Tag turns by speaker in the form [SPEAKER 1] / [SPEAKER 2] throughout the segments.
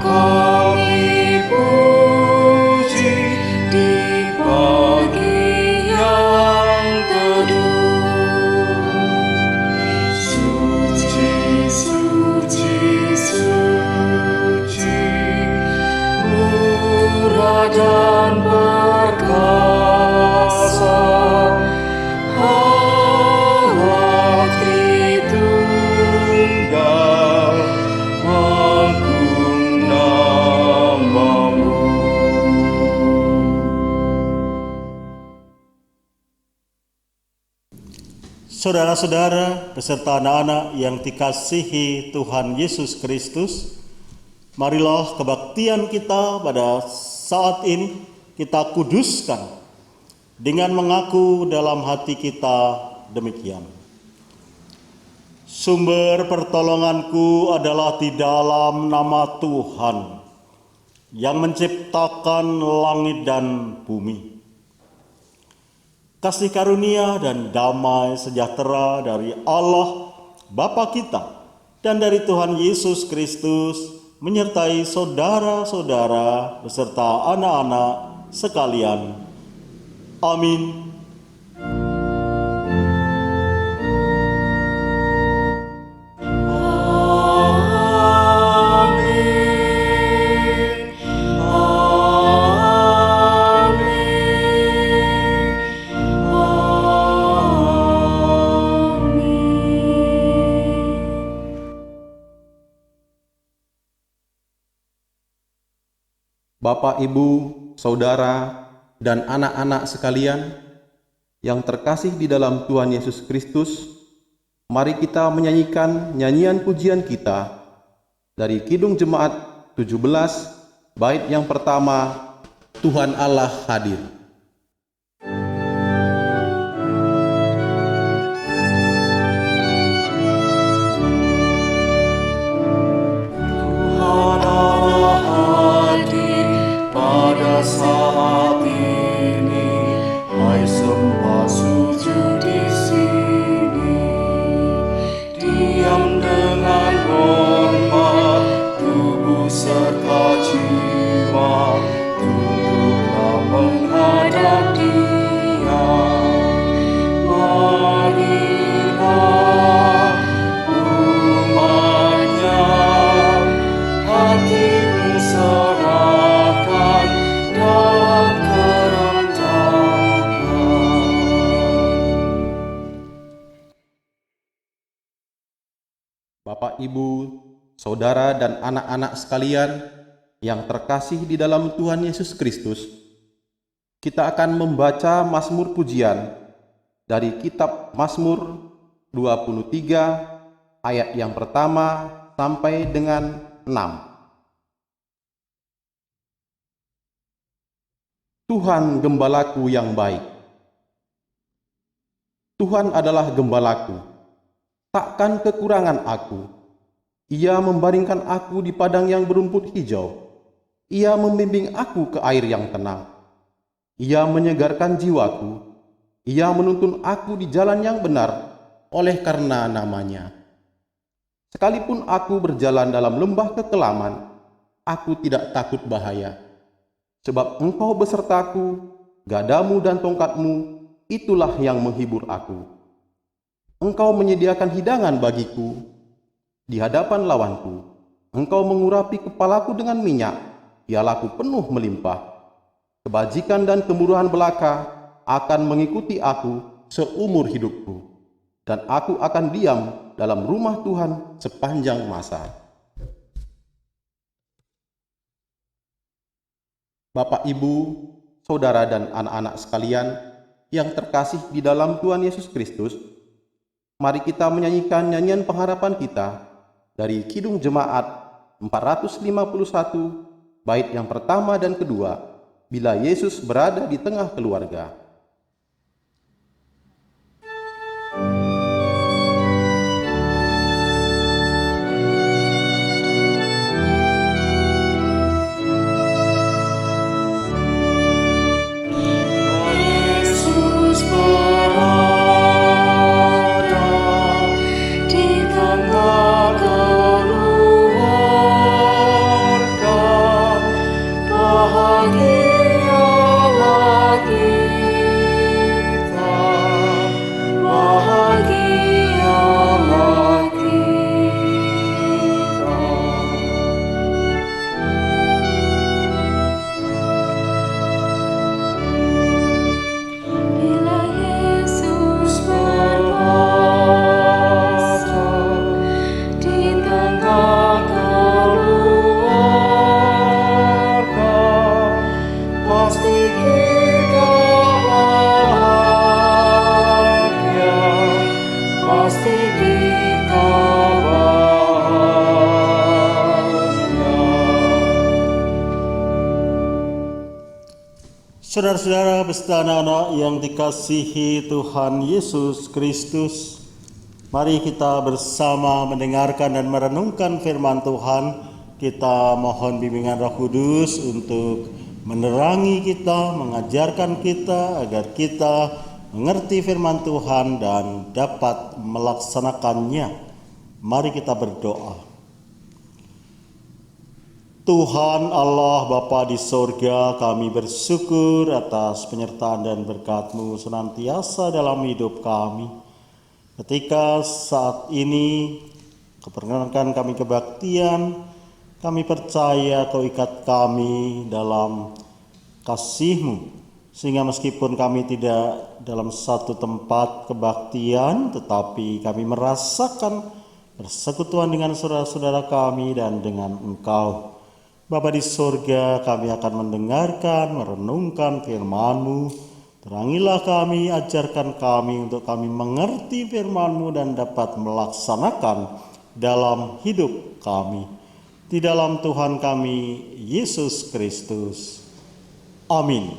[SPEAKER 1] kami puji di pagi yang teduh. Suci, suci, suci, murah dan perkasa, Allah Tritunggal, agung nama-Mu.
[SPEAKER 2] Saudara-saudara beserta anak-anak yang dikasihi Tuhan Yesus Kristus, marilah kebaktian kita pada saat ini kita kuduskan dengan mengaku dalam hati kita demikian. Sumber pertolonganku adalah di dalam nama Tuhan yang menciptakan langit dan bumi. Kasih karunia dan damai sejahtera dari Allah Bapa kita dan dari Tuhan Yesus Kristus menyertai saudara-saudara beserta anak-anak sekalian. Amin.
[SPEAKER 3] Bapak, Ibu, Saudara, dan anak-anak sekalian yang terkasih di dalam Tuhan Yesus Kristus, mari kita menyanyikan nyanyian pujian kita dari Kidung Jemaat 17, bait yang pertama, Tuhan Allah hadir.
[SPEAKER 1] Saat ini, hai sembah sujud di sini, diam dengan hormat, tubuh serta jiwa, tunduklah menghadap Dia. Marilah umatnya, hatimu serahkan dalam kerendahan.
[SPEAKER 3] Bapak, Ibu, Saudara, dan anak-anak sekalian yang terkasih di dalam Tuhan Yesus Kristus, kita akan membaca Mazmur pujian dari kitab Mazmur 23 ayat yang pertama sampai dengan 6. Tuhan gembalaku yang baik. Tuhan adalah gembalaku, takkan kekurangan aku. Ia membaringkan aku di padang yang berumput hijau. Ia membimbing aku ke air yang tenang. Ia menyegarkan jiwaku. Ia menuntun aku di jalan yang benar oleh karena namanya. Sekalipun aku berjalan dalam lembah kekelaman, aku tidak takut bahaya. Sebab Engkau besertaku, gadamu dan tongkatmu, itulah yang menghibur aku. Engkau menyediakan hidangan bagiku di hadapan lawanku. Engkau mengurapi kepalaku dengan minyak, pialaku penuh melimpah. Kebajikan dan kemurahan belaka akan mengikuti aku seumur hidupku, dan aku akan diam dalam rumah Tuhan sepanjang masa. Bapak, Ibu, Saudara, dan anak-anak sekalian yang terkasih di dalam Tuhan Yesus Kristus, mari kita menyanyikan nyanyian pengharapan kita dari Kidung Jemaat 451, bait yang pertama dan kedua, bila Yesus berada di tengah keluarga.
[SPEAKER 1] Di tengah keluarga,
[SPEAKER 2] Saudara-saudara beserta anak-anak yang dikasihi Tuhan Yesus Kristus, mari kita bersama mendengarkan dan merenungkan firman Tuhan. Kita mohon bimbingan Roh Kudus untuk menerangi kita, mengajarkan kita agar kita mengerti firman Tuhan dan dapat melaksanakannya. Mari kita berdoa. Tuhan Allah Bapa di sorga, kami bersyukur atas penyertaan dan berkat-Mu senantiasa dalam hidup kami. Ketika saat ini keperkenankan kami kebaktian, kami percaya Kau ikat kami dalam kasih-Mu, sehingga meskipun kami tidak dalam satu tempat kebaktian, tetapi kami merasakan persekutuan dengan saudara-saudara kami dan dengan Engkau. Bapa di sorga, kami akan mendengarkan, merenungkan firman-Mu. Terangilah kami, ajarkan kami untuk kami mengerti firman-Mu dan dapat melaksanakan dalam hidup kami. Di dalam Tuhan kami, Yesus Kristus. Amin.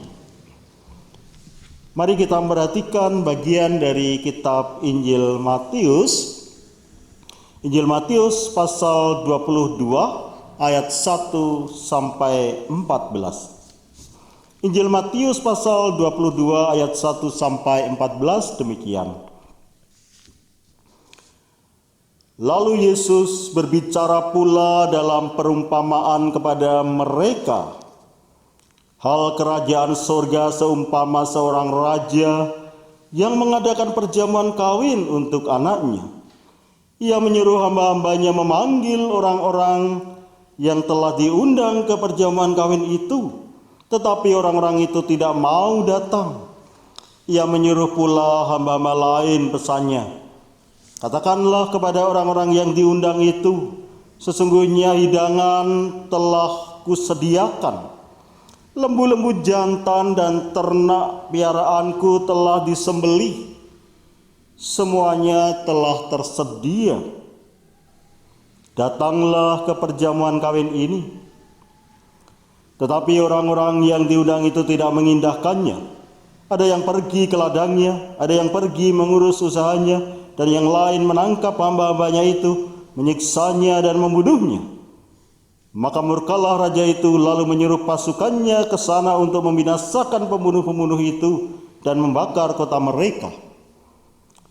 [SPEAKER 2] Mari kita perhatikan bagian dari kitab Injil Matius. Injil Matius pasal 22 ayat 1 sampai 14. Injil Matius pasal 22 ayat 1 sampai 14 demikian. Lalu Yesus berbicara pula dalam perumpamaan kepada mereka. Hal kerajaan sorga seumpama seorang raja yang mengadakan perjamuan kawin untuk anaknya. Ia menyuruh hamba-hambanya memanggil orang-orang yang telah diundang ke perjamuan kawin itu, tetapi orang-orang itu tidak mau datang. Ia menyuruh pula hamba-hamba lain, pesannya, katakanlah kepada orang-orang yang diundang itu, sesungguhnya hidangan telah kusediakan. Lembu-lembu jantan dan ternak piaraanku telah disembelih. Semuanya telah tersedia. Datanglah ke perjamuan kawin ini. Tetapi orang-orang yang diundang itu tidak mengindahkannya. Ada yang pergi ke ladangnya, ada yang pergi mengurus usahanya, dan yang lain menangkap hamba-hambanya itu, menyiksanya dan membunuhnya. Maka murkalah raja itu lalu menyuruh pasukannya ke sana untuk membinasakan pembunuh-pembunuh itu dan membakar kota mereka.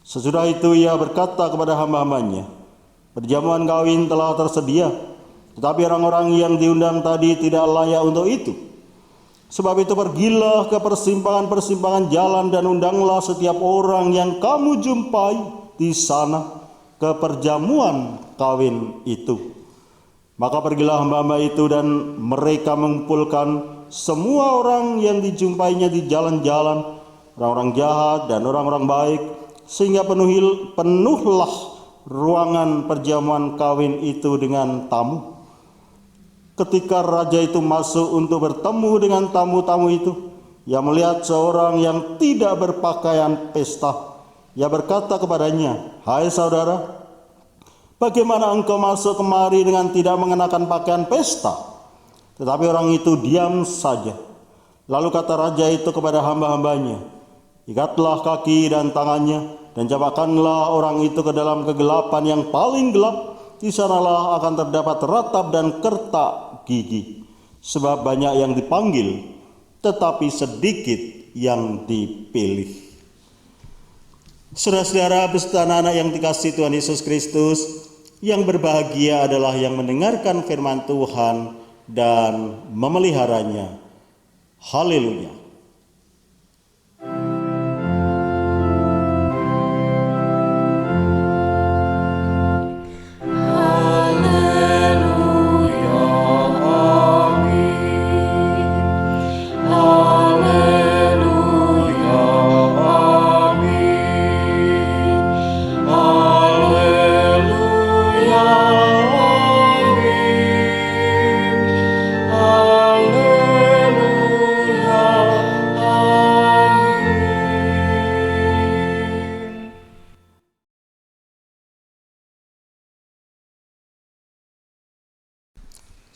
[SPEAKER 2] Sesudah itu ia berkata kepada hamba-hambanya, perjamuan kawin telah tersedia, tetapi orang-orang yang diundang tadi tidak layak untuk itu. Sebab itu pergilah ke persimpangan-persimpangan jalan dan undanglah setiap orang yang kamu jumpai di sana ke perjamuan kawin itu. Maka pergilah hamba-hamba itu dan mereka mengumpulkan semua orang yang dijumpainya di jalan-jalan, orang-orang jahat dan orang-orang baik, sehingga penuhlah ruangan perjamuan kawin itu dengan tamu. Ketika raja itu masuk untuk bertemu dengan tamu-tamu itu, ia melihat seorang yang tidak berpakaian pesta. Ia berkata kepadanya, "Hai saudara, bagaimana engkau masuk kemari dengan tidak mengenakan pakaian pesta?" Tetapi orang itu diam saja. Lalu kata raja itu kepada hamba-hambanya, "Ikatlah kaki dan tangannya, dan campakkanlah orang itu ke dalam kegelapan yang paling gelap. Di sanalah akan terdapat ratap dan kertak gigi. Sebab banyak yang dipanggil, tetapi sedikit yang dipilih." Saudara-saudara beserta anak-anak yang dikasihi Tuhan Yesus Kristus, yang berbahagia adalah yang mendengarkan firman Tuhan dan memeliharanya. Haleluya.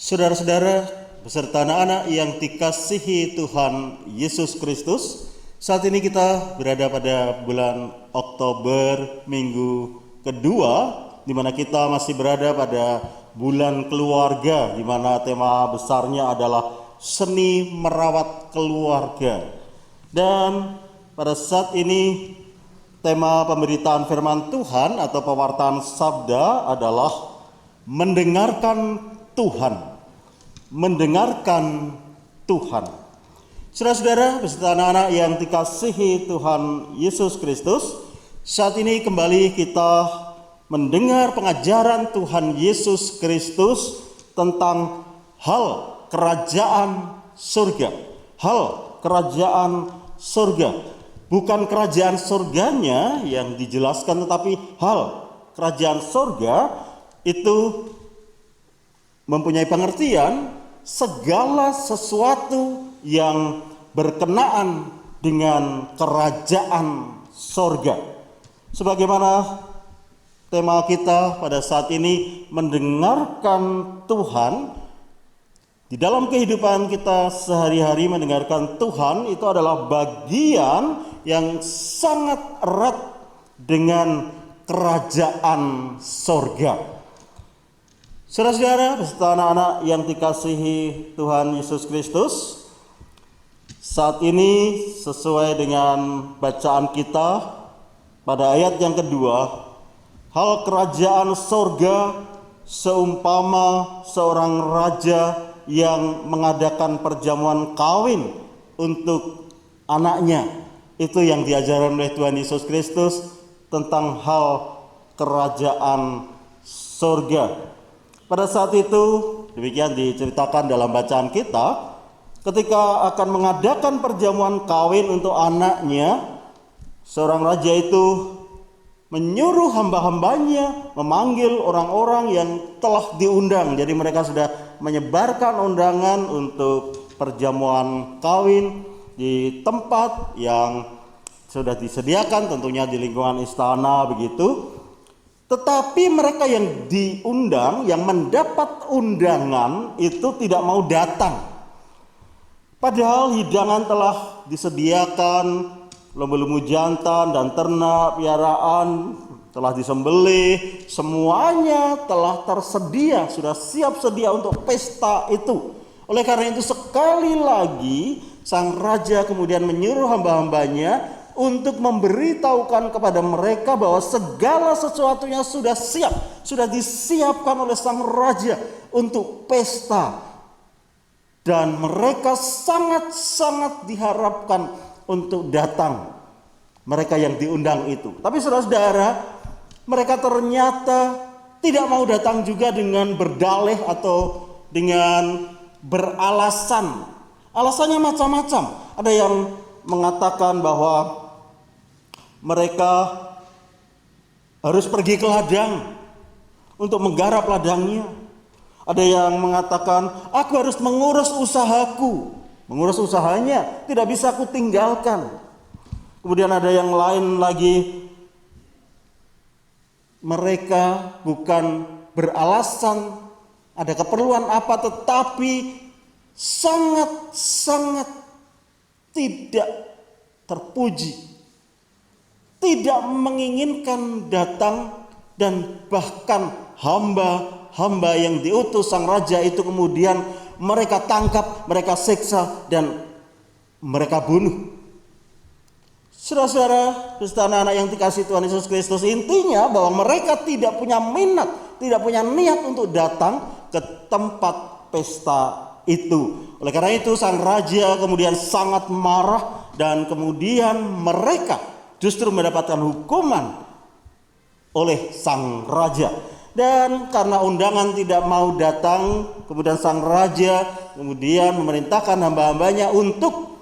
[SPEAKER 2] Saudara-saudara, beserta anak-anak yang dikasihi Tuhan Yesus Kristus, saat ini kita berada pada bulan Oktober, minggu kedua, di mana kita masih berada pada bulan keluarga, di mana tema besarnya adalah seni merawat keluarga. Dan pada saat ini tema pemberitaan firman Tuhan atau pewartaan sabda adalah mendengarkan Tuhan. Mendengarkan Tuhan. Saudara-saudara beserta anak-anak yang dikasihi Tuhan Yesus Kristus, saat ini kembali kita mendengar pengajaran Tuhan Yesus Kristus tentang hal kerajaan surga. Hal kerajaan surga. Bukan kerajaan surganya yang dijelaskan, tetapi hal kerajaan surga itu mempunyai pengertian segala sesuatu yang berkenaan dengan kerajaan sorga. Sebagaimana tema kita pada saat ini, mendengarkan Tuhan. Di dalam kehidupan kita sehari-hari, mendengarkan Tuhan itu adalah bagian yang sangat erat dengan kerajaan sorga. Saudara-saudara beserta anak-anak yang dikasihi Tuhan Yesus Kristus, saat ini sesuai dengan bacaan kita pada ayat yang kedua, hal kerajaan sorga seumpama seorang raja yang mengadakan perjamuan kawin untuk anaknya. Itu yang diajarkan oleh Tuhan Yesus Kristus tentang hal kerajaan sorga. Pada saat itu, demikian diceritakan dalam bacaan kita, ketika akan mengadakan perjamuan kawin untuk anaknya, seorang raja itu menyuruh hamba-hambanya memanggil orang-orang yang telah diundang. Jadi mereka sudah menyebarkan undangan untuk perjamuan kawin di tempat yang sudah disediakan, tentunya di lingkungan istana begitu. Tetapi mereka yang diundang, yang mendapat undangan itu tidak mau datang. Padahal hidangan telah disediakan, lembu-lembu jantan dan ternak piaraan telah disembelih, semuanya telah tersedia, sudah siap sedia untuk pesta itu. Oleh karena itu sekali lagi sang raja kemudian menyuruh hamba-hambanya untuk memberitahukan kepada mereka bahwa segala sesuatunya sudah siap, sudah disiapkan oleh sang raja untuk pesta. Dan mereka sangat-sangat diharapkan untuk datang, mereka yang diundang itu. Tapi saudara-saudara, mereka ternyata tidak mau datang juga dengan berdalih atau dengan beralasan. Alasannya macam-macam. Ada yang mengatakan bahwa mereka harus pergi ke ladang untuk menggarap ladangnya. Ada yang mengatakan, aku harus mengurus usahaku. Mengurus usahanya, tidak bisa aku tinggalkan. Kemudian ada yang lain lagi, mereka bukan beralasan ada keperluan apa, tetapi sangat-sangat tidak terpuji, tidak menginginkan datang, dan bahkan hamba-hamba yang diutus sang raja itu kemudian mereka tangkap, mereka siksa, dan mereka bunuh. Saudara-saudara, beserta anak-anak yang dikasihi Tuhan Yesus Kristus, intinya bahwa mereka tidak punya minat, tidak punya niat untuk datang ke tempat pesta itu. Oleh karena itu sang raja kemudian sangat marah, dan kemudian mereka justru mendapatkan hukuman oleh sang raja. Dan karena undangan tidak mau datang, kemudian sang raja kemudian memerintahkan hamba-hambanya untuk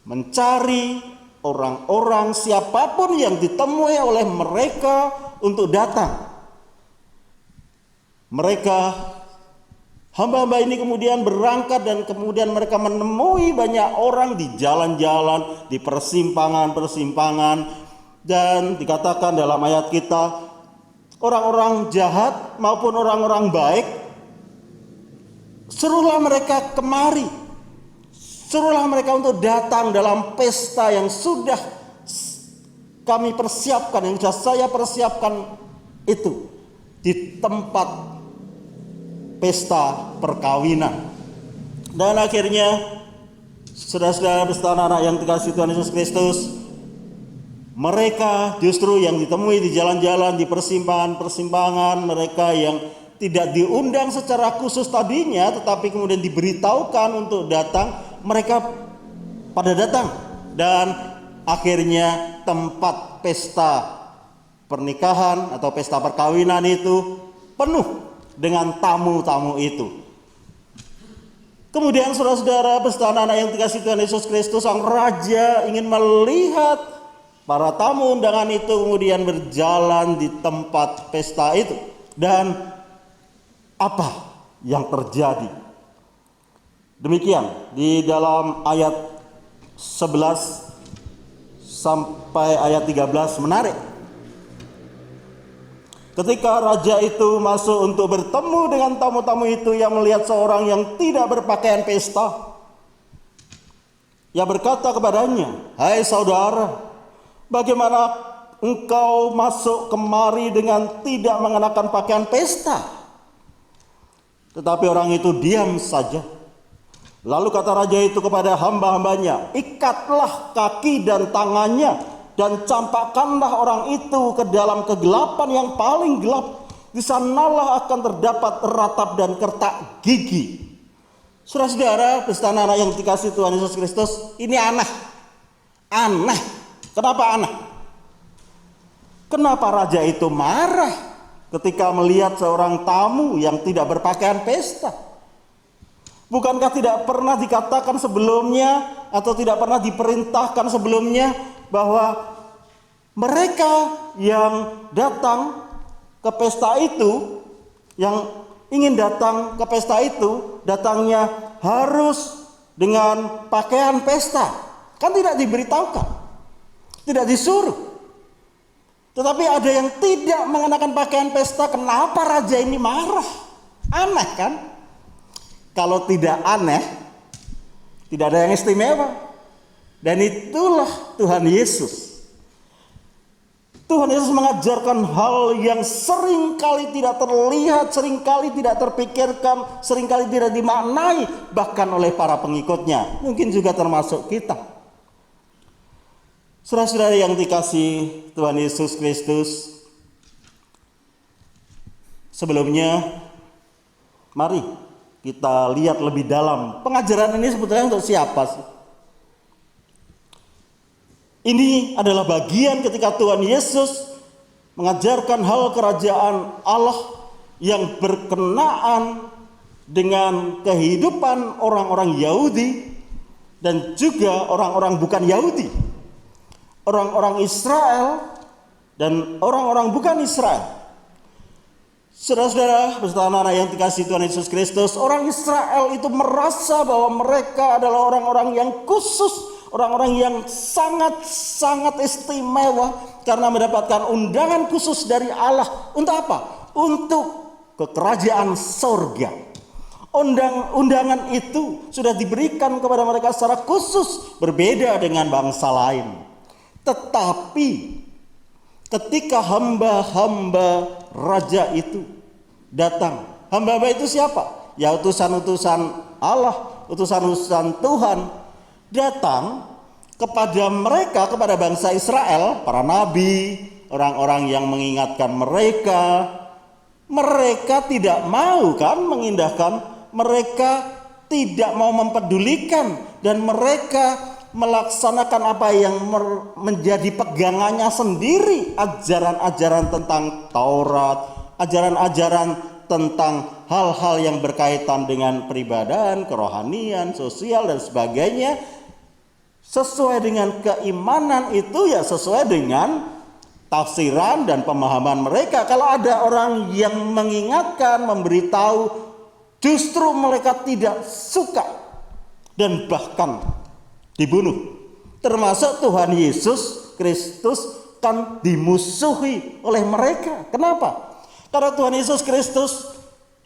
[SPEAKER 2] mencari orang-orang siapapun yang ditemui oleh mereka untuk datang. Mereka, hamba-hamba ini kemudian berangkat, dan kemudian mereka menemui banyak orang di jalan-jalan, di persimpangan-persimpangan, dan dikatakan dalam ayat kita, orang-orang jahat maupun orang-orang baik Suruhlah mereka kemari. Suruhlah mereka untuk datang dalam pesta yang sudah kami persiapkan, yang sudah saya persiapkan itu di tempat pesta perkawinan. Dan akhirnya, saudara-saudara beserta anak yang dikasihi Tuhan Yesus Kristus, mereka justru yang ditemui di jalan-jalan, di persimpangan-persimpangan, mereka yang tidak diundang secara khusus tadinya, tetapi kemudian diberitahukan untuk datang, mereka pada datang. Dan akhirnya tempat pesta pernikahan atau pesta perkawinan itu penuh dengan tamu-tamu itu. Kemudian saudara-saudara beserta anak yang dikasihi Tuhan Yesus Kristus, sang raja ingin melihat para tamu undangan itu kemudian berjalan di tempat pesta itu. Dan apa yang terjadi? Demikian di dalam ayat 11 sampai ayat 13 menarik. Ketika raja itu masuk untuk bertemu dengan tamu-tamu itu, ia melihat seorang yang tidak berpakaian pesta. Ia berkata kepadanya, "Hai saudara, bagaimana engkau masuk kemari dengan tidak mengenakan pakaian pesta?" Tetapi orang itu diam saja. Lalu kata raja itu kepada hamba-hambanya, "Ikatlah kaki dan tangannya dan campakkanlah orang itu ke dalam kegelapan yang paling gelap. Di sanalah akan terdapat ratap dan kertak gigi." Saudara-saudara beserta anak yang dikasihi Tuhan Yesus Kristus, ini aneh. Aneh. Kenapa aneh? Kenapa raja itu marah ketika melihat seorang tamu yang tidak berpakaian pesta? Bukankah tidak pernah dikatakan sebelumnya atau tidak pernah diperintahkan sebelumnya bahwa mereka yang datang ke pesta itu, yang ingin datang ke pesta itu, datangnya harus dengan pakaian pesta? Kan tidak diberitahukan, tidak disuruh. Tetapi ada yang tidak mengenakan pakaian pesta. Kenapa raja ini marah? Aneh kan? Kalau tidak aneh, tidak ada yang istimewa. Dan itulah Tuhan Yesus. Tuhan Yesus mengajarkan hal yang seringkali tidak terlihat, seringkali tidak terpikirkan, seringkali tidak dimaknai bahkan oleh para pengikutnya. Mungkin juga termasuk kita. Saudara-saudara yang dikasihi Tuhan Yesus Kristus, sebelumnya mari kita lihat lebih dalam pengajaran ini sebetulnya untuk siapa sih? Ini adalah bagian ketika Tuhan Yesus mengajarkan hal kerajaan Allah yang berkenaan dengan kehidupan orang-orang Yahudi dan juga orang-orang bukan Yahudi, orang-orang Israel dan orang-orang bukan Israel. Saudara-saudara beserta anak yang dikasihi Tuhan Yesus Kristus, orang Israel itu merasa bahwa mereka adalah orang-orang yang khusus, orang-orang yang sangat-sangat istimewa karena mendapatkan undangan khusus dari Allah. Untuk apa? Untuk ke kerajaan sorga. Undangan itu sudah diberikan kepada mereka secara khusus, berbeda dengan bangsa lain. Tetapi ketika hamba-hamba raja itu datang, hamba-hamba itu siapa? Ya utusan-utusan Allah, utusan-utusan Tuhan datang kepada mereka, kepada bangsa Israel, para nabi, orang-orang yang mengingatkan mereka. Mereka tidak mau kan mengindahkan, mereka tidak mau mempedulikan, dan mereka melaksanakan apa yang menjadi pegangannya sendiri, ajaran-ajaran tentang Taurat, ajaran-ajaran tentang hal-hal yang berkaitan dengan peribadahan, kerohanian, sosial dan sebagainya. Sesuai dengan keimanan itu ya sesuai dengan tafsiran dan pemahaman mereka. Kalau ada orang yang mengingatkan, memberitahu, justru mereka tidak suka dan bahkan dibunuh. Termasuk Tuhan Yesus Kristus kan dimusuhi oleh mereka. Kenapa? Karena Tuhan Yesus Kristus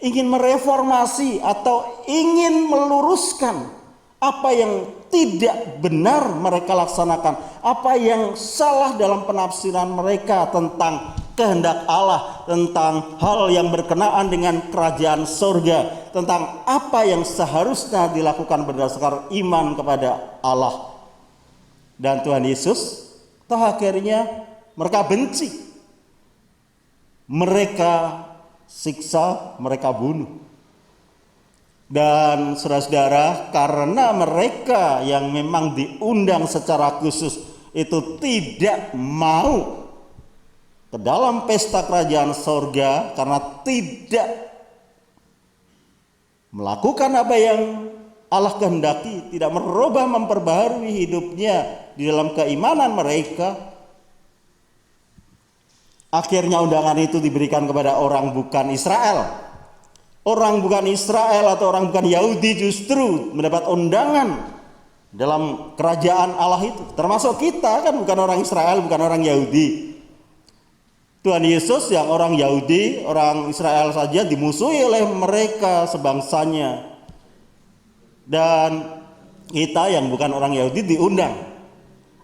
[SPEAKER 2] ingin mereformasi atau ingin meluruskan apa yang tidak benar mereka laksanakan, apa yang salah dalam penafsiran mereka tentang kehendak Allah, tentang hal yang berkenaan dengan kerajaan surga, tentang apa yang seharusnya dilakukan berdasarkan iman kepada Allah. Dan Tuhan Yesus toh akhirnya mereka benci, mereka siksa, mereka bunuh. Dan saudara-saudara, karena mereka yang memang diundang secara khusus itu tidak mau ke dalam pesta kerajaan sorga, karena tidak melakukan apa yang Allah kehendaki, tidak merubah memperbaharui hidupnya di dalam keimanan mereka, akhirnya undangan itu diberikan kepada orang bukan Israel. Orang bukan Israel atau orang bukan Yahudi justru mendapat undangan dalam kerajaan Allah itu. Termasuk kita kan bukan orang Israel, bukan orang Yahudi. Tuhan Yesus yang orang Yahudi, orang Israel saja dimusuhi oleh mereka sebangsanya. Dan kita yang bukan orang Yahudi diundang.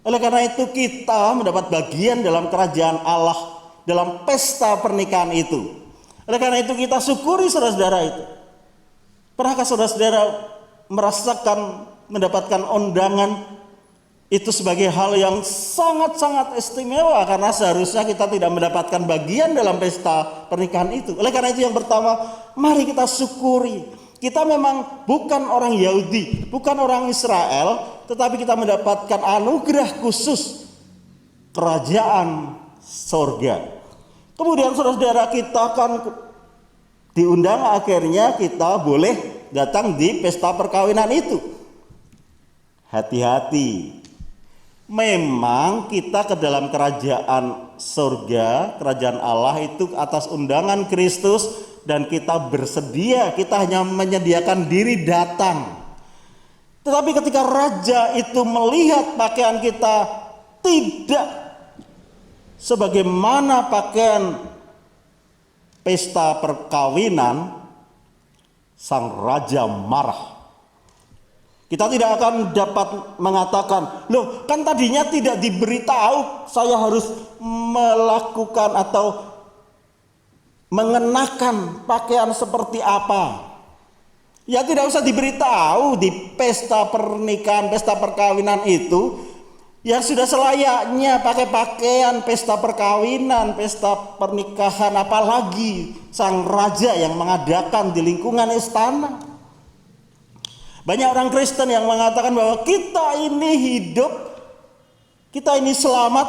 [SPEAKER 2] Oleh karena itu kita mendapat bagian dalam kerajaan Allah, dalam pesta pernikahan itu. Oleh karena itu kita syukuri saudara-saudara itu. Pernahkah saudara-saudara merasakan mendapatkan undangan itu sebagai hal yang sangat-sangat istimewa, karena seharusnya kita tidak mendapatkan bagian dalam pesta pernikahan itu. Oleh karena itu yang pertama, mari kita syukuri. Kita memang bukan orang Yahudi, bukan orang Israel, tetapi kita mendapatkan anugerah khusus kerajaan sorga. Kemudian saudara-saudara kita akan diundang, akhirnya kita boleh datang di pesta perkawinan itu. Hati-hati, memang kita ke dalam kerajaan surga, kerajaan Allah itu atas undangan Kristus, dan kita bersedia, kita hanya menyediakan diri datang. Tetapi ketika raja itu melihat pakaian kita tidak sebagaimana pakaian pesta perkawinan, sang raja marah. Kita tidak akan dapat mengatakan, loh kan tadinya tidak diberitahu saya harus melakukan atau mengenakan pakaian seperti apa. Ya tidak usah diberitahu di pesta pernikahan, pesta perkawinan itu. Ya sudah selayaknya pakai pakaian pesta perkawinan, pesta pernikahan, apalagi sang raja yang mengadakan di lingkungan istana. Banyak orang Kristen yang mengatakan bahwa kita ini hidup, kita ini selamat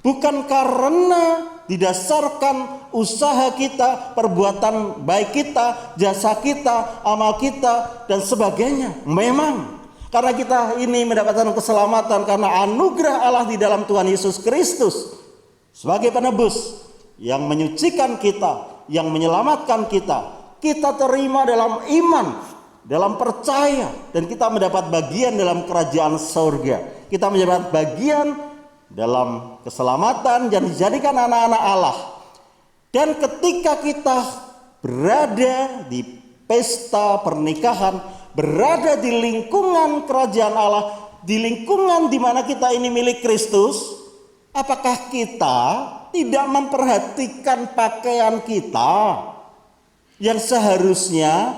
[SPEAKER 2] bukan karena didasarkan usaha kita, perbuatan baik kita, jasa kita, amal kita, dan sebagainya. Memang karena kita ini mendapatkan keselamatan karena anugerah Allah di dalam Tuhan Yesus Kristus sebagai penebus yang menyucikan kita, yang menyelamatkan kita. Kita terima dalam iman, dalam percaya, dan kita mendapat bagian dalam kerajaan surga. Kita mendapat bagian dalam keselamatan dan dijadikan anak-anak Allah. Dan ketika kita berada di pesta pernikahan, berada di lingkungan kerajaan Allah, di lingkungan di mana kita ini milik Kristus, apakah kita tidak memperhatikan pakaian kita yang seharusnya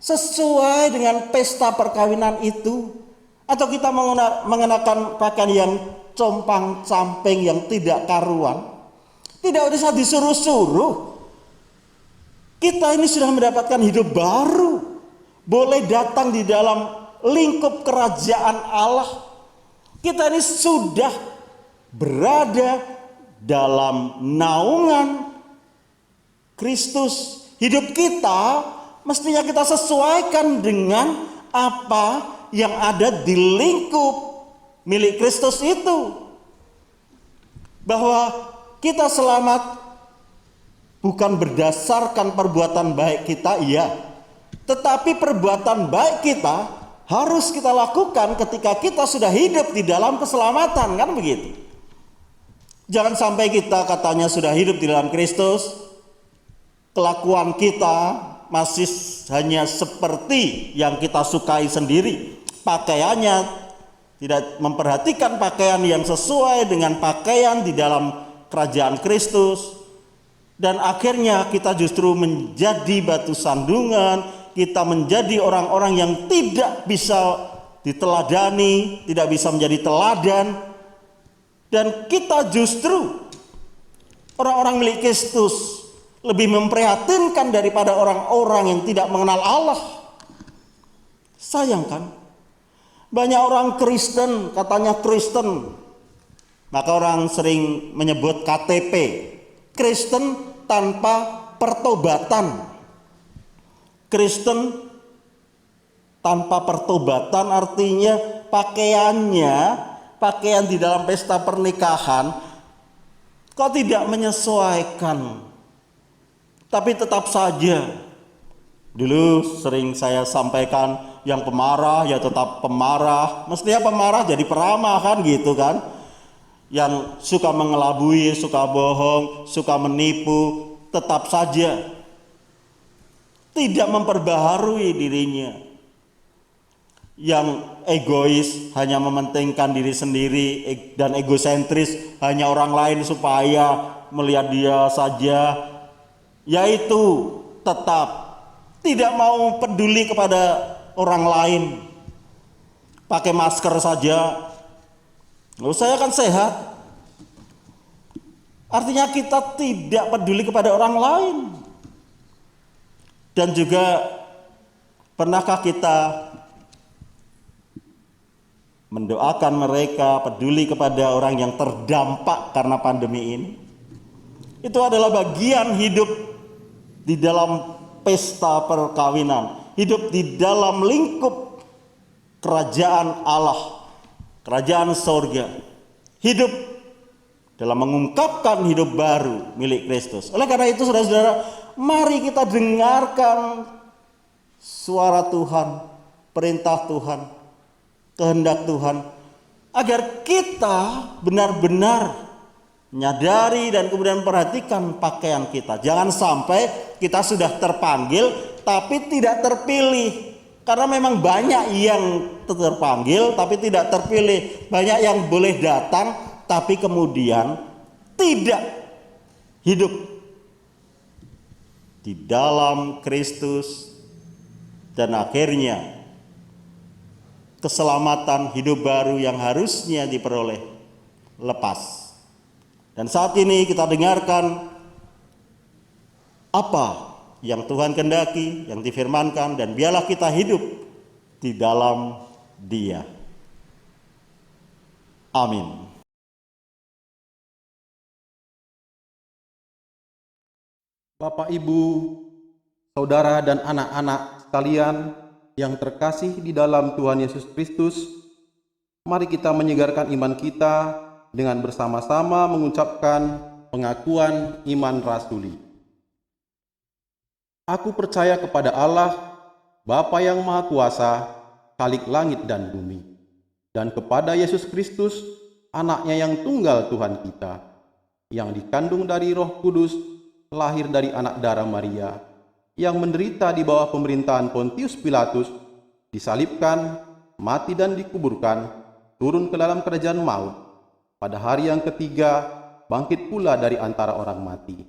[SPEAKER 2] sesuai dengan pesta perkawinan itu? Atau kita mengenakan pakaian yang compang-camping, yang tidak karuan? Tidak usah disuruh-suruh. Kita ini sudah mendapatkan hidup baru, boleh datang di dalam lingkup kerajaan Allah. Kita ini sudah berada dalam naungan Kristus. Hidup kita mestinya kita sesuaikan dengan apa yang ada di lingkup milik Kristus itu. Bahwa kita selamat bukan berdasarkan perbuatan baik kita, iya. Tetapi perbuatan baik kita harus kita lakukan ketika kita sudah hidup di dalam keselamatan, kan begitu? Jangan sampai kita katanya sudah hidup di dalam Kristus, kelakuan kita masih hanya seperti yang kita sukai sendiri. Pakaiannya tidak memperhatikan pakaian yang sesuai dengan pakaian di dalam kerajaan Kristus. Dan akhirnya kita justru menjadi batu sandungan, kita menjadi orang-orang yang tidak bisa diteladani, tidak bisa menjadi teladan. Dan kita justru orang-orang milik Kristus lebih memprihatinkan daripada orang-orang yang tidak mengenal Allah. Sayang kan? Banyak orang Kristen, katanya Kristen. Maka orang sering menyebut KTP, Kristen tanpa pertobatan. Kristen tanpa pertobatan artinya pakaian di dalam pesta pernikahan kok tidak menyesuaikan. Tapi tetap saja, dulu sering saya sampaikan, yang pemarah ya tetap pemarah. Mestinya pemarah jadi peramah kan gitu kan. Yang suka mengelabui, suka bohong, suka menipu, tetap saja tidak memperbaharui dirinya. Yang egois hanya mementingkan diri sendiri dan egosentris hanya orang lain supaya melihat dia saja, yaitu tetap tidak mau peduli kepada orang lain. Pakai masker saja, saya kan sehat. Artinya kita tidak peduli kepada orang lain. Dan juga pernahkah kita mendoakan mereka, peduli kepada orang yang terdampak karena pandemi ini? Itu adalah bagian hidup di dalam pesta perkawinan, hidup di dalam lingkup kerajaan Allah, kerajaan sorga, hidup dalam mengungkapkan hidup baru milik Kristus. Oleh karena itu saudara-saudara, mari kita dengarkan suara Tuhan, perintah Tuhan, kehendak Tuhan, agar kita benar-benar menyadari dan kemudian perhatikan pakaian kita. Jangan sampai kita sudah terpanggil tapi tidak terpilih. Karena memang banyak yang terpanggil tapi tidak terpilih. Banyak yang boleh datang tapi kemudian tidak hidup di dalam Kristus, dan akhirnya keselamatan hidup baru yang harusnya diperoleh lepas. Dan saat ini kita dengarkan apa yang Tuhan kehendaki, yang difirmankan, dan biarlah kita hidup di dalam Dia. Amin.
[SPEAKER 3] Bapak, Ibu, saudara dan anak-anak sekalian yang terkasih di dalam Tuhan Yesus Kristus, mari kita menyegarkan iman kita dengan bersama-sama mengucapkan pengakuan iman rasuli. Aku percaya kepada Allah, Bapa yang Maha Kuasa, Khalik langit dan bumi, dan kepada Yesus Kristus, Anaknya yang tunggal Tuhan kita, yang dikandung dari Roh Kudus, lahir dari anak darah Maria, yang menderita di bawah pemerintahan Pontius Pilatus, disalibkan, mati dan dikuburkan, turun ke dalam kerajaan maut, pada hari yang ketiga bangkit pula dari antara orang mati,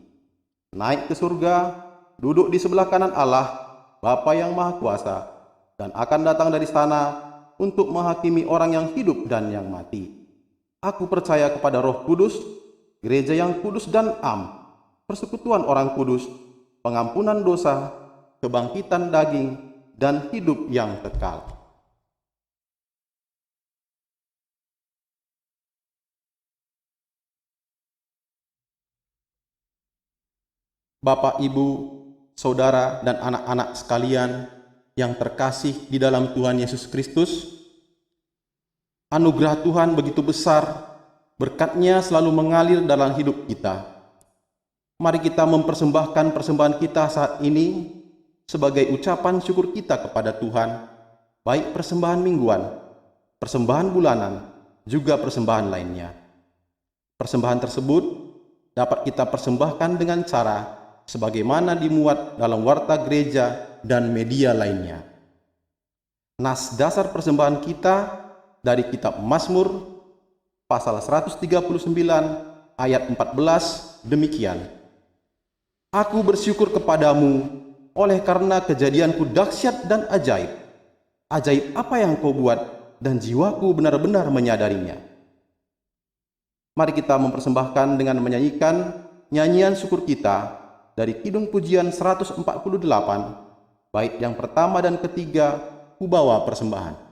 [SPEAKER 3] naik ke surga, duduk di sebelah kanan Allah, Bapa yang Maha Kuasa, dan akan datang dari sana untuk menghakimi orang yang hidup dan yang mati. Aku percaya kepada Roh Kudus, gereja yang kudus dan am, persekutuan orang kudus, pengampunan dosa, kebangkitan daging, dan hidup yang kekal. Bapak, Ibu, saudara, dan anak-anak sekalian yang terkasih di dalam Tuhan Yesus Kristus, anugerah Tuhan begitu besar, berkat-Nya selalu mengalir dalam hidup kita. Mari kita mempersembahkan persembahan kita saat ini sebagai ucapan syukur kita kepada Tuhan, baik persembahan mingguan, persembahan bulanan, juga persembahan lainnya. Persembahan tersebut dapat kita persembahkan dengan cara sebagaimana dimuat dalam warta gereja dan media lainnya. Nas dasar persembahan kita dari kitab Mazmur pasal 139 ayat 14 demikian. Aku bersyukur kepadamu oleh karena kejadianku dahsyat dan ajaib. Ajaib apa yang kau buat dan jiwaku benar-benar menyadarinya. Mari kita mempersembahkan dengan menyanyikan nyanyian syukur kita dari Kidung Pujian 148, bait yang pertama dan ketiga, Ku Bawa Persembahan.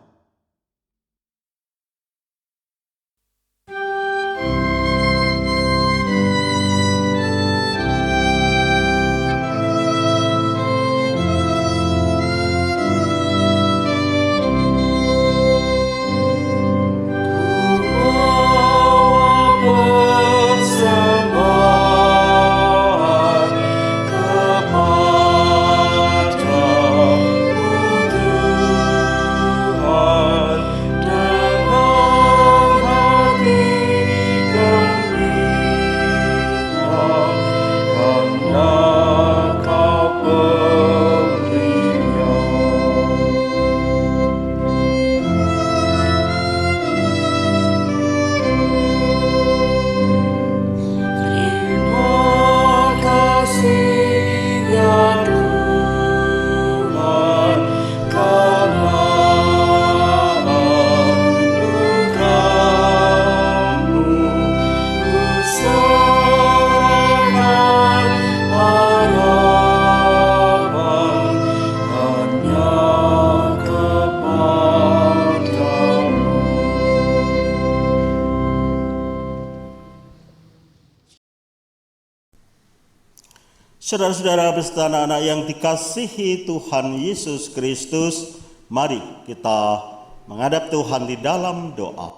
[SPEAKER 2] Saudara-saudara beserta anak-anak yang dikasihi Tuhan Yesus Kristus, mari kita menghadap Tuhan di dalam doa.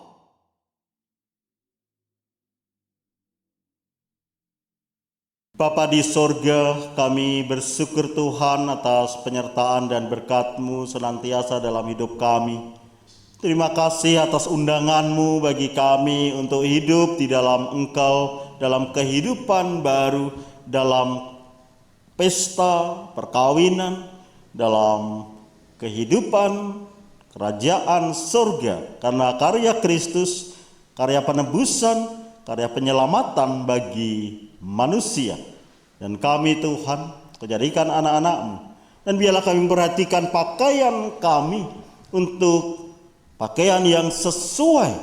[SPEAKER 2] Bapa di sorga, kami bersyukur Tuhan atas penyertaan dan berkat-Mu senantiasa dalam hidup kami. Terima kasih atas undangan-Mu bagi kami untuk hidup di dalam Engkau, dalam kehidupan baru, dalam pesta perkawinan, dalam kehidupan kerajaan surga, karena karya Kristus, karya penebusan, karya penyelamatan bagi manusia. Dan kami Tuhan, Kau jadikan anak-anak-Mu, dan biarlah kami memperhatikan pakaian kami untuk pakaian yang sesuai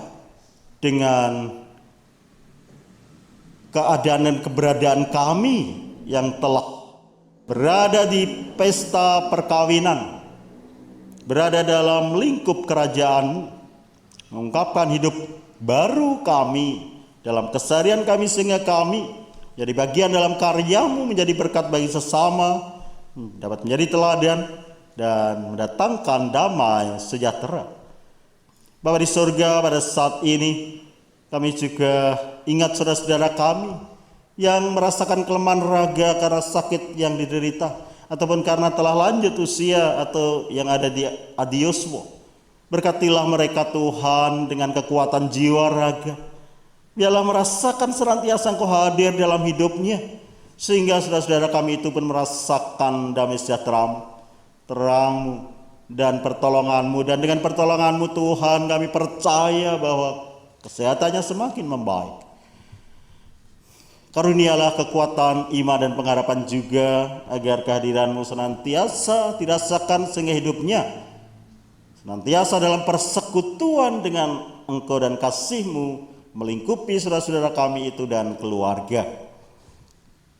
[SPEAKER 2] dengan keadaan dan keberadaan kami yang telah berada di pesta perkawinan, berada dalam lingkup kerajaan-Mu, mengungkapkan hidup baru kami dalam keseharian kami, sehingga kami jadi bagian dalam karya-Mu, menjadi berkat bagi sesama, dapat menjadi teladan dan mendatangkan damai sejahtera. Bapa di surga, pada saat ini kami juga ingat saudara-saudara kami yang merasakan kelemahan raga karena sakit yang diderita, ataupun karena telah lanjut usia, atau yang ada di adiosmo. Berkatilah mereka Tuhan dengan kekuatan jiwa raga. Biarlah merasakan senantiasa Engkau hadir dalam hidupnya, sehingga saudara-saudara kami itu pun merasakan damai sejahtera-Mu, terang-Mu, dan pertolongan-Mu. Dan dengan pertolongan-Mu Tuhan, kami percaya bahwa kesehatannya semakin membaik. Karunialah kekuatan iman dan pengharapan juga, agar kehadiran-Mu senantiasa dirasakan, sehingga hidupnya senantiasa dalam persekutuan dengan Engkau dan kasih-Mu melingkupi saudara-saudara kami itu dan keluarga.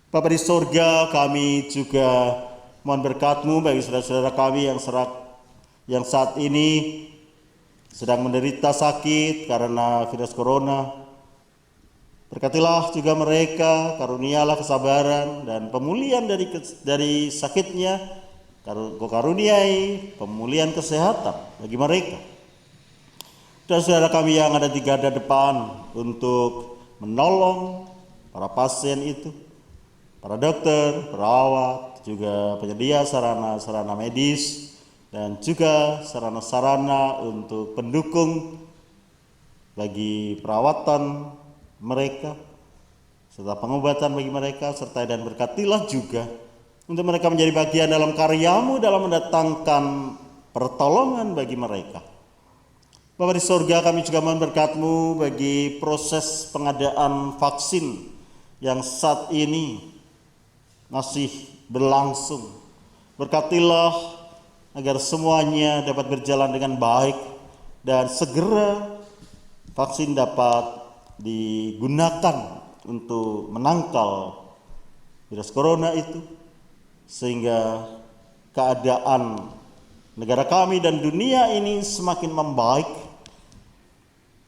[SPEAKER 2] Bapa di surga, kami juga mohon berkat-Mu bagi saudara-saudara kami yang saat ini sedang menderita sakit karena virus corona. Berkatilah juga mereka, karunialah kesabaran dan pemulihan dari sakitnya. Kau karuniai pemulihan kesehatan bagi mereka. Dan saudara kami yang ada di garda depan untuk menolong para pasien itu, para dokter, perawat, juga penyedia sarana-sarana medis, dan juga sarana-sarana untuk pendukung bagi perawatan mereka, serta pengobatan bagi mereka, sertai dan berkatilah juga untuk mereka menjadi bagian dalam karya-Mu dalam mendatangkan pertolongan bagi mereka. Bapa di sorga, kami juga mohon berkat-Mu bagi proses pengadaan vaksin yang saat ini masih berlangsung. Berkatilah agar semuanya dapat berjalan dengan baik dan segera vaksin dapat digunakan untuk menangkal virus corona itu, sehingga keadaan negara kami dan dunia ini semakin membaik.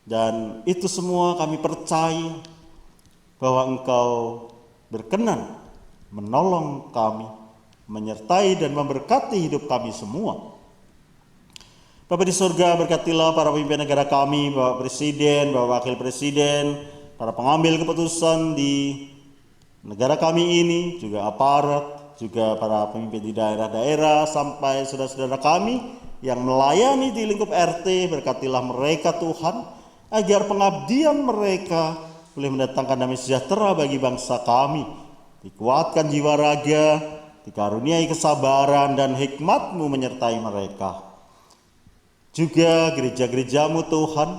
[SPEAKER 2] Dan itu semua kami percaya bahwa Engkau berkenan menolong kami, menyertai dan memberkati hidup kami semua. Bapa di surga, berkatilah para pemimpin negara kami, Bapak Presiden, Bapak Wakil Presiden, para pengambil keputusan di negara kami ini, juga aparat, juga para pemimpin di daerah-daerah, sampai saudara-saudara kami yang melayani di lingkup RT. Berkatilah mereka Tuhan, agar pengabdian mereka boleh mendatangkan damai sejahtera bagi bangsa kami. Dikuatkan jiwa raga, dikaruniai kesabaran dan hikmat-Mu menyertai mereka. Juga gereja-gereja-Mu Tuhan,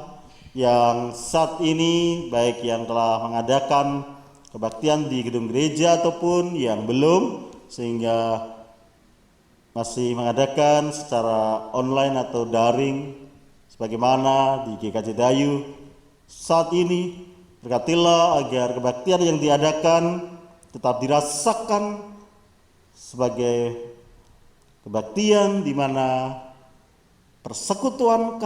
[SPEAKER 2] yang saat ini baik yang telah mengadakan kebaktian di gedung gereja ataupun yang belum, sehingga masih mengadakan secara online atau daring sebagaimana di GKJ Dayu saat ini. Berkatilah agar kebaktian yang diadakan tetap dirasakan sebagai kebaktian di mana persekutuan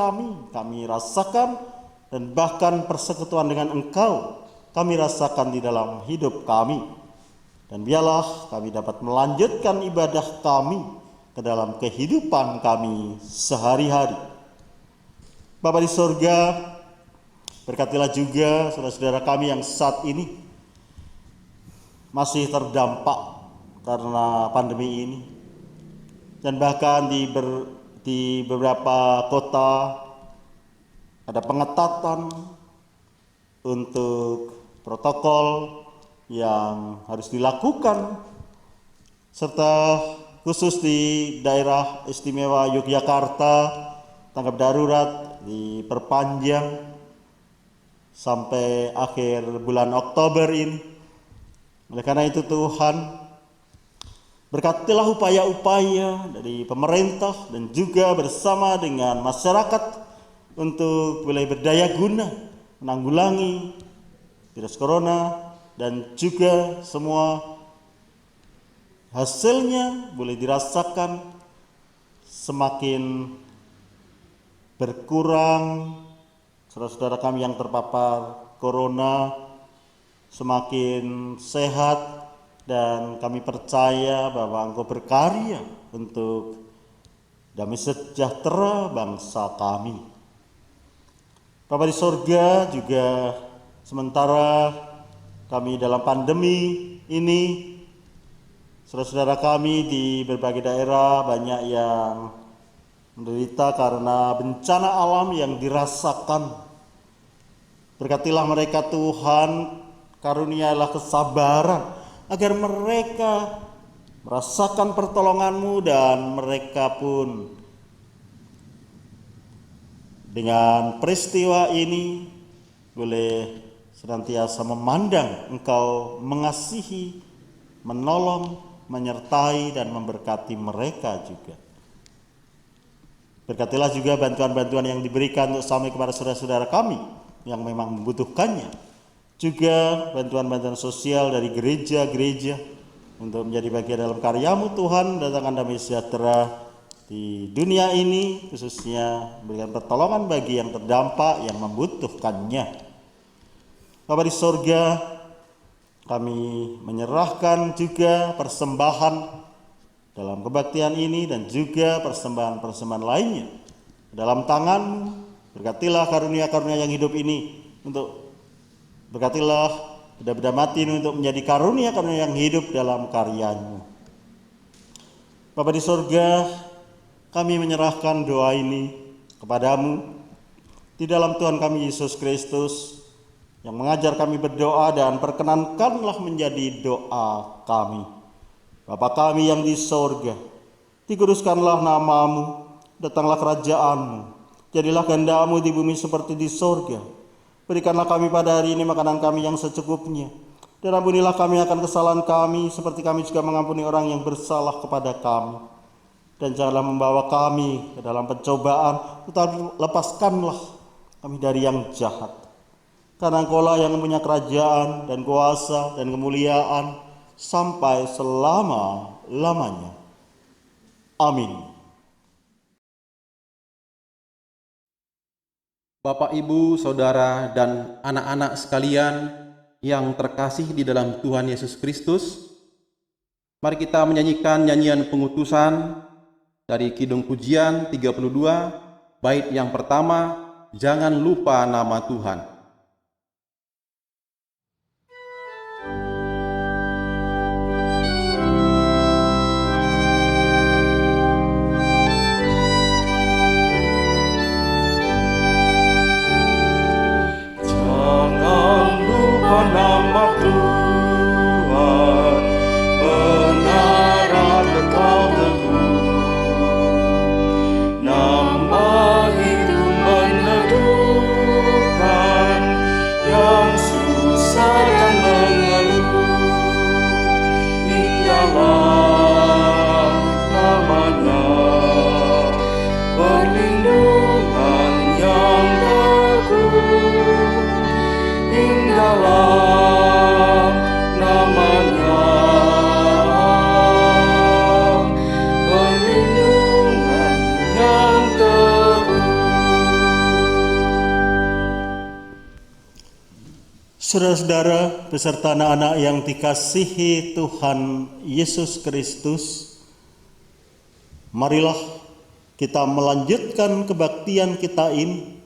[SPEAKER 2] kami rasakan, dan bahkan persekutuan dengan Engkau kami rasakan di dalam hidup kami. Dan biarlah kami dapat melanjutkan ibadah kami ke dalam kehidupan kami sehari-hari. Bapa di surga, berkatilah juga saudara-saudara kami yang saat ini masih terdampak karena pandemi ini, dan bahkan di beberapa kota ada pengetatan untuk protokol yang harus dilakukan, serta khusus di daerah istimewa Yogyakarta tanggap darurat diperpanjang sampai akhir bulan Oktober ini. Oleh karena itu Tuhan, berkatilah upaya-upaya dari pemerintah dan juga bersama dengan masyarakat untuk boleh berdaya guna menanggulangi virus corona, dan juga semua hasilnya boleh dirasakan semakin berkurang. Saudara-saudara kami yang terpapar corona semakin sehat, dan kami percaya bahwa Engkau berkarya untuk damai sejahtera bangsa kami. Bapa di sorga, juga sementara kami dalam pandemi ini, saudara-saudara kami di berbagai daerah banyak yang menderita karena bencana alam yang dirasakan. Berkatilah mereka Tuhan, karunialah kesabaran agar mereka merasakan pertolongan-Mu, dan mereka pun dengan peristiwa ini boleh senantiasa memandang Engkau mengasihi, menolong, menyertai dan memberkati mereka juga. Berkatilah juga bantuan-bantuan yang diberikan untuk sampai kepada saudara-saudara kami yang memang membutuhkannya. Juga bantuan-bantuan sosial dari gereja-gereja untuk menjadi bagian dalam karya-Mu Tuhan, datangkan damai sejahtera di dunia ini, khususnya berikan pertolongan bagi yang terdampak, yang membutuhkannya. Bapa di sorga, kami menyerahkan juga persembahan dalam kebaktian ini dan juga persembahan-persembahan lainnya dalam tangan-Mu. Berkatilah karunia-karunia yang hidup ini, untuk berkatilah benda-benda mati ini untuk menjadi karunia-karunia yang hidup dalam karya-Mu. Bapa di sorga, kami menyerahkan doa ini kepadamu di dalam Tuhan kami Yesus Kristus, yang mengajar kami berdoa, dan perkenankanlah menjadi doa kami. Bapa kami yang di sorga, dikuduskanlah namamu, datanglah kerajaanmu, jadilah kehendak-mu di bumi seperti di sorga. Berikanlah kami pada hari ini makanan kami yang secukupnya, dan ampunilah kami akan kesalahan kami, seperti kami juga mengampuni orang yang bersalah kepada kami. Dan janganlah membawa kami ke dalam pencobaan, tetapi lepaskanlah kami dari yang jahat. Karena Engkau-lah yang punya kerajaan dan kuasa dan kemuliaan sampai selama-lamanya. Amin.
[SPEAKER 3] Bapak, Ibu, Saudara, dan anak-anak sekalian yang terkasih di dalam Tuhan Yesus Kristus, mari kita menyanyikan nyanyian pengutusan dari Kidung Pujian 32, bait yang pertama, Jangan Lupa Nama Tuhan.
[SPEAKER 1] Jangan lupa nama Tuhan, benar kekal teguh. Nama itu meneduhkan yang susah dan mengeluh. Indahlah namanya, perlindungan yang teguh. Indahlah namanya, perlindungan yang teguh.
[SPEAKER 2] Saudara-saudara beserta anak-anak yang dikasihi Tuhan Yesus Kristus, marilah kita melanjutkan kebaktian kita ini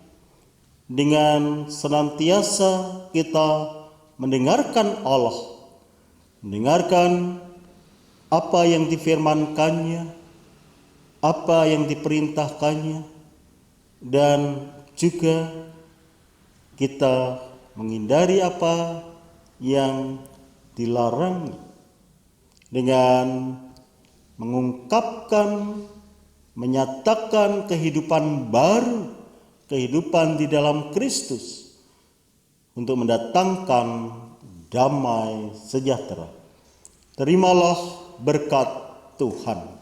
[SPEAKER 2] dengan senantiasa kita mendengarkan Allah, mendengarkan apa yang difirmankannya, apa yang diperintahkannya, dan juga kita menghindari apa yang dilarang dengan mengungkapkan, menyatakan kehidupan baru, kehidupan di dalam Kristus untuk mendatangkan damai sejahtera. Terimalah berkat Tuhan.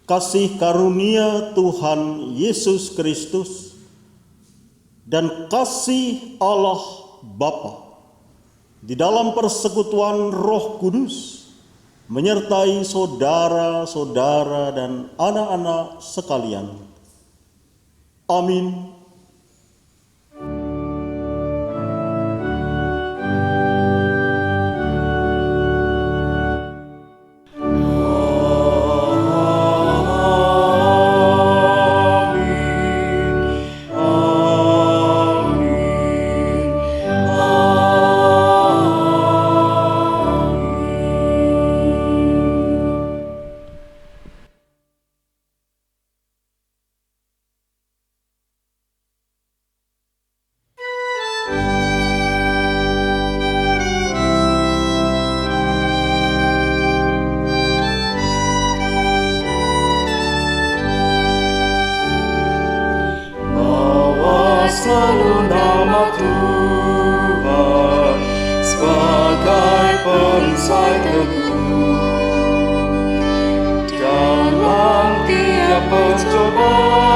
[SPEAKER 2] Kasih karunia Tuhan Yesus Kristus dan kasih Allah Bapa di dalam persekutuan Roh Kudus menyertai saudara-saudara dan anak-anak sekalian. Amin.
[SPEAKER 1] Selalu nama Tuhan sebagai perisai teguh dalam tiap percobaan.